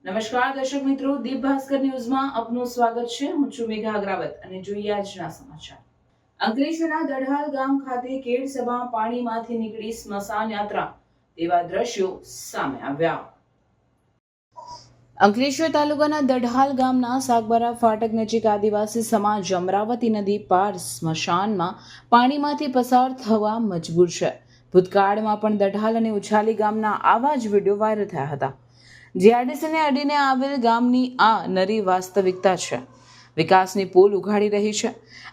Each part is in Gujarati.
નમસ્કાર દર્શક મિત્રો, દીપ ભાસ્કર ન્યૂઝમાં આપનું સ્વાગત છે. હું છું મેઘા અગ્રાવત અને જોઈએ આજના સમાચાર. અંકલેશ્વરના દઢાલ ગામ ખાતે કેળ સભા પાણીમાંથી નીકળી સ્મશાન યાત્રા તેવા દ્રશ્યો સામે આવ્યા. અંકલેશ્વર તાલુકાના દઢાલ ગામના સાગબારા ફાટક નજીક આદિવાસી સમાજ અમરાવતી નદી પાર સ્મશાનમાં પાણીમાંથી પસાર થવા મજબૂર છે. ભૂતકાળમાં પણ દઢાલ અને ઉછાલી ગામના આવા જ વિડીયો વાયરલ થયા હતા. જીઆરડીસીને અડીને આવેલ ગામની આ નરી વાસ્તવિકતા છે. વિકાસની પોલ ઉઘાડી રહી છે.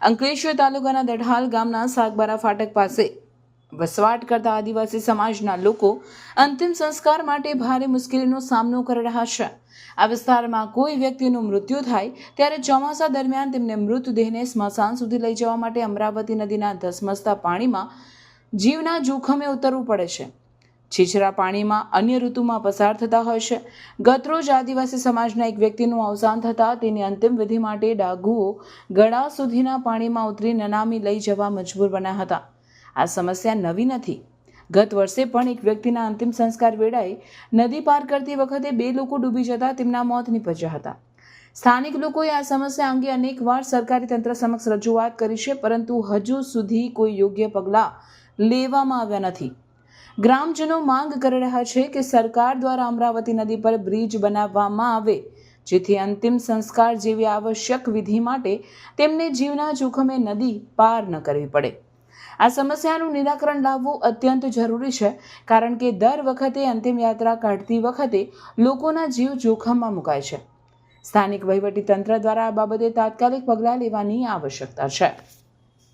અંકલેશ્વર તાલુકાના દઢાલ ગામના સાગબારા ફાટક પાસે વસવાટ કરતા આદિવાસી સમાજના લોકો અંતિમ સંસ્કાર માટે ભારે મુશ્કેલીનો સામનો કરી રહ્યા છે. આ વિસ્તારમાં કોઈ વ્યક્તિનું મૃત્યુ થાય ત્યારે ચોમાસા દરમિયાન તેમને મૃતદેહને સ્મશાન સુધી લઈ જવા માટે અમરાવતી નદીના ધસમસતા પાણીમાં જીવના જોખમે ઉતરવું પડે છે. છીછરા પાણીમાં અન્ય ઋતુમાં પસાર થતા હોય છે. ગતરોજ આદિવાસી સમાજના એક વ્યક્તિનું અવસાન થતાં તેની અંતિમ વિધિ માટે ડાઘુઓ ગળા સુધીના પાણીમાં ઉતરી નનામી લઈ જવા મજબૂર બન્યા હતા. આ સમસ્યા નવી નથી. ગત વર્ષે પણ એક વ્યક્તિના અંતિમ સંસ્કાર વેળાએ નદી પાર કરતી વખતે 2 લોકો ડૂબી જતા તેમના મોત નીપજ્યા હતા. સ્થાનિક લોકોએ આ સમસ્યા અંગે અનેકવાર સરકારી તંત્ર સમક્ષ રજૂઆત કરી છે, પરંતુ હજુ સુધી કોઈ યોગ્ય પગલાં લેવામાં આવ્યા નથી. ગ્રામજનો માંગ કરી રહ્યા છે કે સરકાર દ્વારા અમરાવતી નદી પર બ્રિજ બનાવવામાં આવે, જેથી અંતિમ સંસ્કાર જેવી આવશ્યક વિધિ માટે તેમને જીવના જોખમે નદી પાર ન કરવી પડે. આ સમસ્યાનું નિરાકરણ લાવવું અત્યંત જરૂરી છે, કારણ કે દર વખતે અંતિમ યાત્રા કાઢતી વખતે લોકોના જીવ જોખમમાં મુકાય છે. સ્થાનિક વહીવટી તંત્ર દ્વારા આ બાબતે તાત્કાલિક પગલાં લેવાની આવશ્યકતા છે.